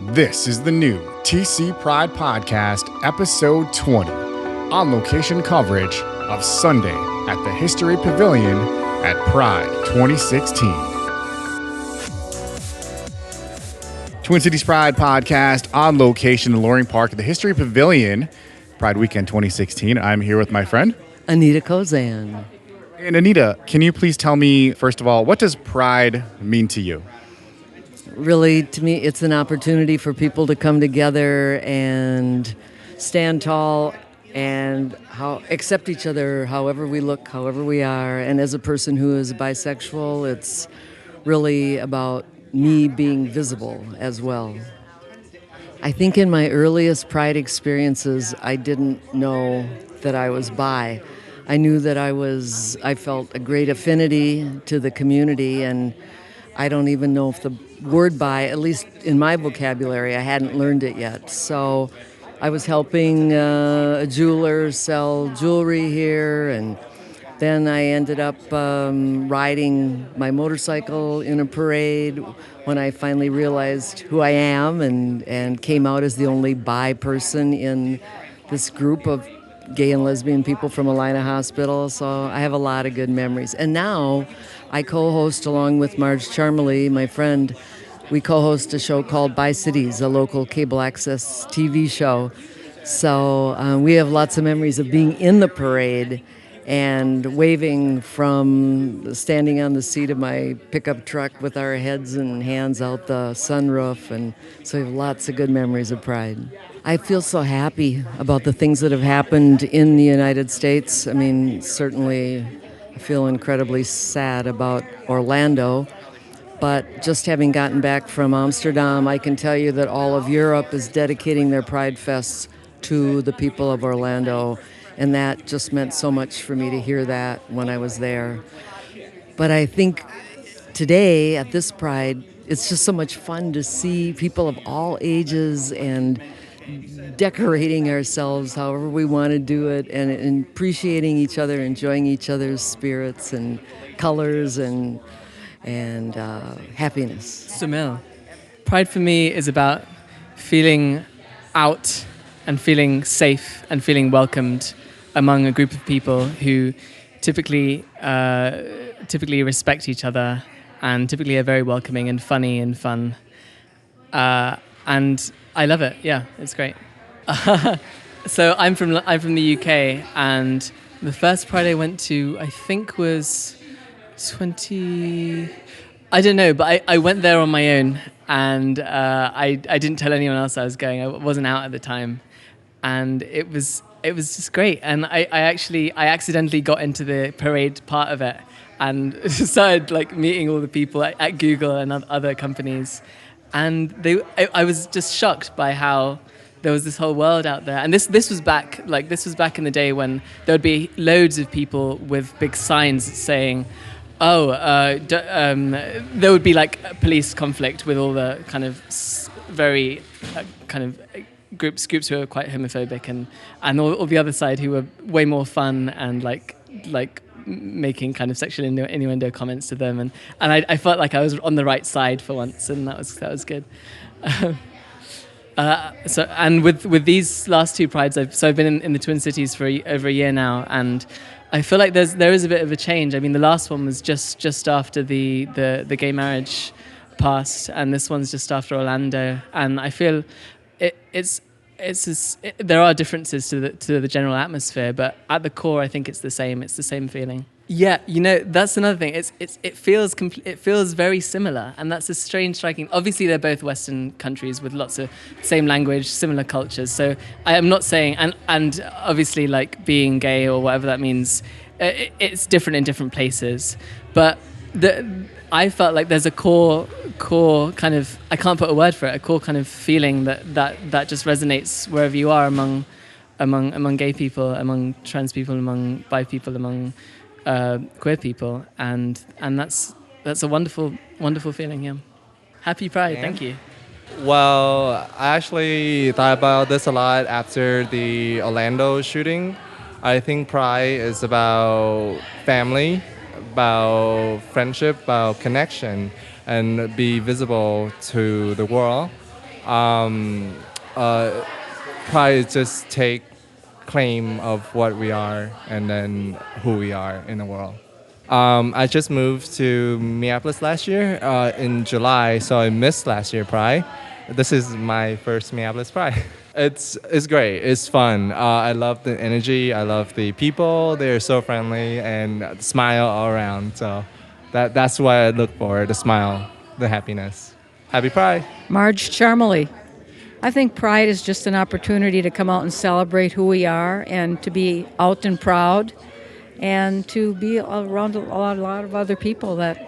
This is the new TC Pride Podcast, Episode 20, on location coverage of Sunday at the History Pavillion at Pride 2016. Twin Cities Pride Podcast on location in Loring Park at the History Pavillion, Pride Weekend 2016. I'm here with my friend Anita Kozan. And Anita, can you please tell me, first of all, what does Pride mean to you? Really, to me, it's an opportunity for people to come together and stand tall and accept each other however we look, however we are. And as a person who is bisexual, it's really about me being visible as well. I think in my earliest Pride experiences, I didn't know that I was bi. I knew that I felt a great affinity to the community, and I don't even know if the word bi, at least in my vocabulary, I hadn't learned it yet. So I was helping a jeweler sell jewelry here, and then I ended up riding my motorcycle in a parade when I finally realized who I am and came out as the only bi person in this group of gay and lesbian people from Alina Hospital. So I have a lot of good memories. And now I co-host, along with Marge Charmley, my friend, we co-host a show called Bi Cities, a local cable access TV show. So we have lots of memories of being in the parade and waving from standing on the seat of my pickup truck with our heads and hands out the sunroof. And so we have lots of good memories of Pride. I feel so happy about the things that have happened in the United States. I mean, certainly I feel incredibly sad about Orlando, but just having gotten back from Amsterdam, I can tell you that all of Europe is dedicating their Pride Fests to the people of Orlando, and that just meant so much for me to hear that when I was there. But I think today at this Pride, it's just so much fun to see people of all ages and decorating ourselves however we want to do it, and appreciating each other, enjoying each other's spirits and colors and happiness. Sumil, Pride for me is about feeling out and feeling safe and feeling welcomed among a group of people who typically respect each other and typically are very welcoming and funny and fun. And I love it. Yeah, it's great. So I'm from the UK, and the first Pride I went to, I think, was 20. I don't know, but I went there on my own, and I didn't tell anyone else I was going. I wasn't out at the time, and it was just great. And I accidentally got into the parade part of it, and started meeting all the people at Google and other companies. And I was just shocked by how there was this whole world out there. And this was back in the day when there would be loads of people with big signs saying, there would be a police conflict with all the kind of very groups who are quite homophobic and all the other side who were way more fun and making kind of sexual innuendo comments to them, and I felt like I was on the right side for once, and that was good. So and with these last two prides, I've been in the Twin Cities for over a year now, and I feel like there is a bit of a change. I mean, the last one was just after the gay marriage passed, and this one's just after Orlando, and I feel there are differences to the general atmosphere, but at the core, I think it's the same. It's the same feeling. Yeah, that's another thing. It feels very similar, and that's a striking. Obviously, they're both Western countries with lots of same language, similar cultures. So I am not saying, and obviously, being gay or whatever that means, it's different in different places. But I felt like there's a core kind of, I can't put a word for it, a core kind of feeling that just resonates wherever you are among gay people, among trans people, among bi people, among queer people, and that's a wonderful feeling. Yeah, happy Pride. Yeah. Thank you. Well, I actually thought about this a lot after the Orlando shooting. I think Pride is about family, about friendship, about connection, and be visible to the world. Pride is just take claim of what we are and then who we are in the world. I just moved to Minneapolis last year in July, so I missed last year Pride. This is my first Minneapolis Pride. It's great. It's fun. I love the energy. I love the people. They're so friendly and smile all around. So that's what I look for, the smile, the happiness. Happy Pride. Marge Charmely. I think Pride is just an opportunity to come out and celebrate who we are and to be out and proud and to be around a lot of other people that,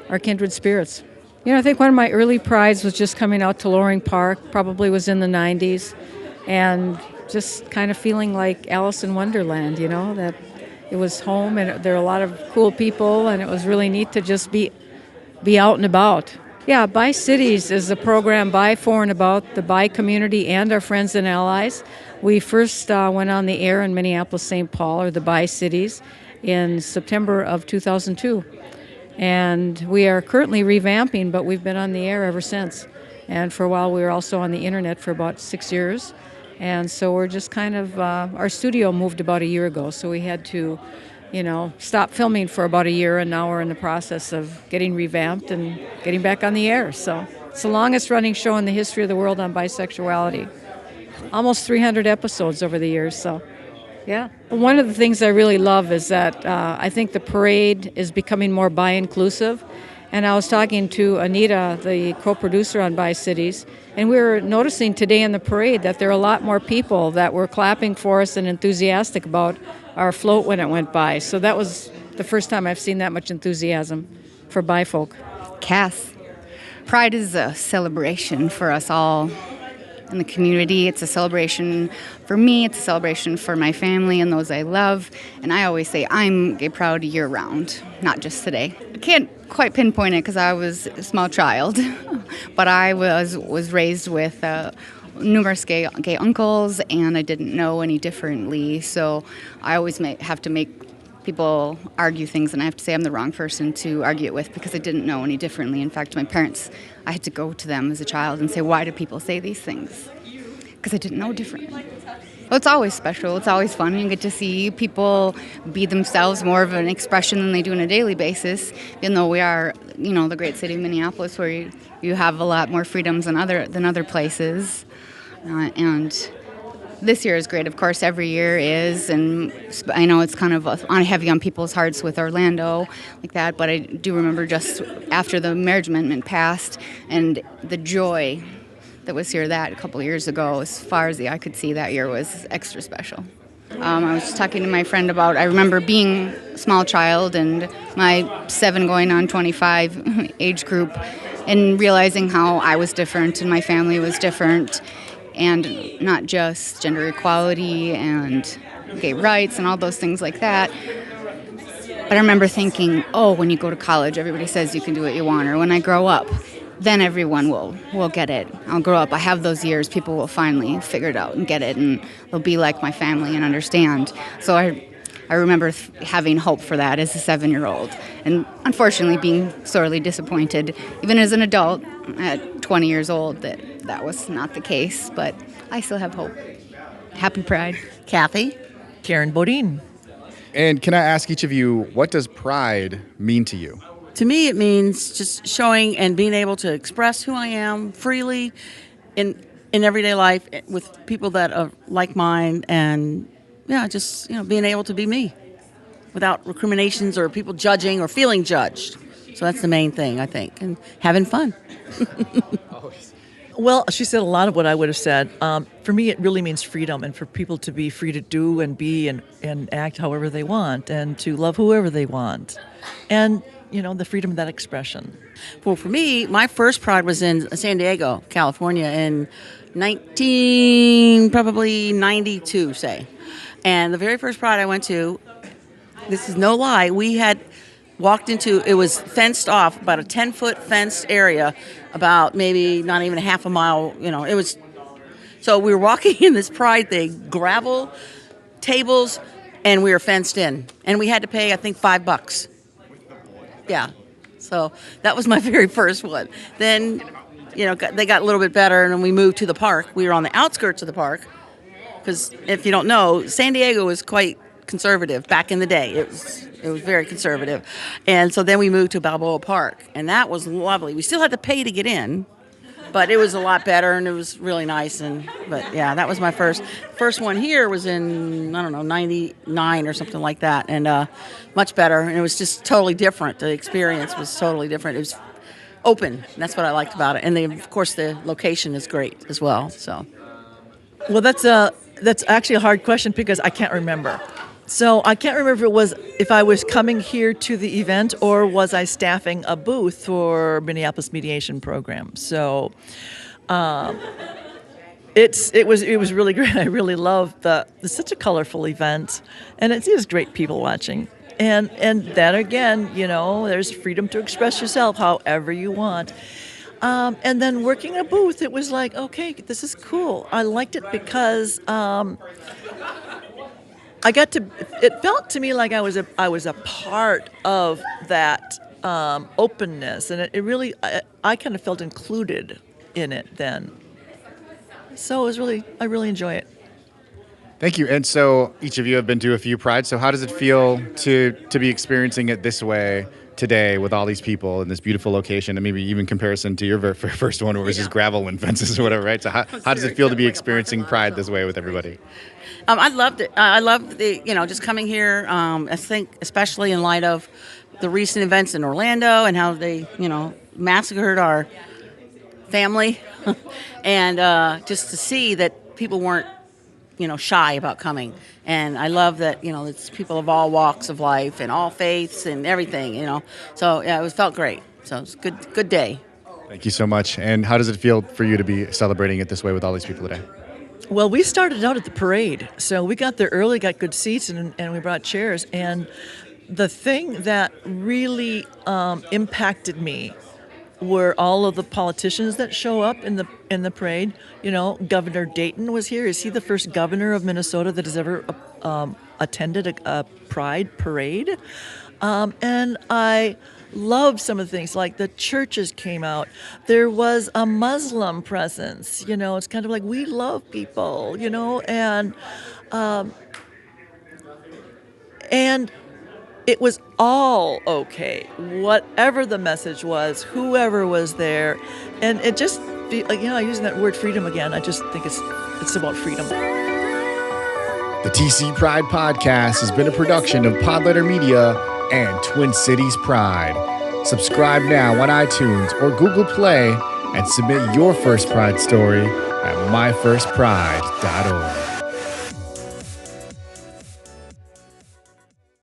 are kindred spirits. I think one of my early prides was just coming out to Loring Park, probably was in the 90s, and just kind of feeling like Alice in Wonderland, that it was home and there are a lot of cool people and it was really neat to just be out and about. Yeah, Bi Cities is a program by, for, and about the Bi community and our friends and allies. We first went on the air in Minneapolis, St. Paul, or the Bi Cities, in September of 2002. And we are currently revamping, but we've been on the air ever since. And for a while, we were also on the internet for about 6 years. And so we're just kind of, our studio moved about a year ago, so we had to stop filming for about a year, and now we're in the process of getting revamped and getting back on the air. So it's the longest running show in the history of the world on bisexuality. Almost 300 episodes over the years, so yeah. One of the things I really love is that I think the parade is becoming more bi-inclusive. And I was talking to Anita, the co-producer on Bi Cities, and we were noticing today in the parade that there are a lot more people that were clapping for us and enthusiastic about our float when it went by. So that was the first time I've seen that much enthusiasm for bi folk. Cass. Pride is a celebration for us all in the community. It's a celebration for me. It's a celebration for my family and those I love. And I always say I'm gay proud year-round, not just today. I can't quite pinpoint it because I was a small child, but I was raised with numerous gay uncles, and I didn't know any differently. So I always have to make people argue things, and I have to say I'm the wrong person to argue it with because I didn't know any differently. In fact, my parents, I had to go to them as a child and say, why do people say these things? Because I didn't know differently. Well, it's always special. It's always fun. You get to see people be themselves, more of an expression than they do on a daily basis, even though we are, the great city of Minneapolis, where you have a lot more freedoms than other places. And this year is great, of course, every year is, and I know it's kind of heavy on people's hearts with Orlando, like that, but I do remember just after the marriage amendment passed, and the joy that was here a couple of years ago, as far as the eye could see, that year was extra special. I was just talking to my friend about, I remember being a small child and my 7 going on 25 age group, and realizing how I was different and my family was different, and not just gender equality and gay rights and all those things like that. But I remember thinking, when you go to college, everybody says you can do what you want, or when I grow up, then everyone will get it. I'll grow up, I have those years, people will finally figure it out and get it, and they'll be like my family and understand. So I remember having hope for that as a 7-year-old, and unfortunately being sorely disappointed, even as an adult at 20 years old, that was not the case, but I still have hope. Happy Pride. Kathy. Karen Bodine. And can I ask each of you, what does pride mean to you? To me, it means just showing and being able to express who I am freely in everyday life with people that are like mine, and just being able to be me without recriminations or people judging or feeling judged. So that's the main thing, I think, and having fun. Well, she said a lot of what I would have said. For me, it really means freedom, and for people to be free to do and be and act however they want, and to love whoever they want. And the freedom of that expression. Well, for me, my first Pride was in San Diego, California, in probably 92, say. And the very first Pride I went to, this is no lie, we had walked into, it was fenced off, about a 10-foot fenced area, about maybe not even a half a mile, it was, so we were walking in this Pride thing, gravel, tables, and we were fenced in. And we had to pay, I think, $5. Yeah, so that was my very first one. Then they got a little bit better, and then we moved to the park. We were on the outskirts of the park because, if you don't know, San Diego was quite conservative back in the day. It was very conservative, and so then we moved to Balboa Park, and that was lovely. We still had to pay to get in, but it was a lot better, and it was really nice. But yeah, that was my first one here was in, I don't know, 99 or something like that, and much better. And it was just totally different. The experience was totally different. It was open. That's what I liked about it. And of course, the location is great as well. So, Well, that's actually a hard question because I can't remember. So I can't remember if I was coming here to the event or was I staffing a booth for Minneapolis Mediation Program. So it was really great. I really loved it's such a colorful event, and it is great people watching. And then again, there's freedom to express yourself however you want. And then working a booth, it was like, okay, this is cool. I liked it because it felt to me like I was a part of that openness, and it really, I kind of felt included in it then. So I really enjoy it. Thank you. And so each of you have been to a few Prides. So how does it feel to be experiencing it this way today with all these people in this beautiful location, and maybe even comparison to your very first one where it was just gravel and fences or whatever, right? So how does it feel to be experiencing Pride this way with everybody? I loved it. I loved just coming here. I think especially in light of the recent events in Orlando and how they, massacred our family, and just to see that people weren't, shy about coming. And I love that, it's people of all walks of life and all faiths and everything, So yeah, it felt great. So it's a good day. Thank you so much. And how does it feel for you to be celebrating it this way with all these people today? Well, we started out at the parade, so we got there early, got good seats, and we brought chairs. And the thing that really impacted me were all of the politicians that show up in the parade. Governor Dayton was here. Is he the first governor of Minnesota that has ever attended a Pride parade? And I loved some of the things, like the churches came out. There was a Muslim presence. It's kind of like we love people, and it was all okay, whatever the message was, whoever was there. And it just, using that word freedom again, I just think it's about freedom. The TC Pride Podcast has been a production of Podletter Media and Twin Cities Pride. Subscribe now on iTunes or Google Play and submit your first Pride story at myfirstpride.org.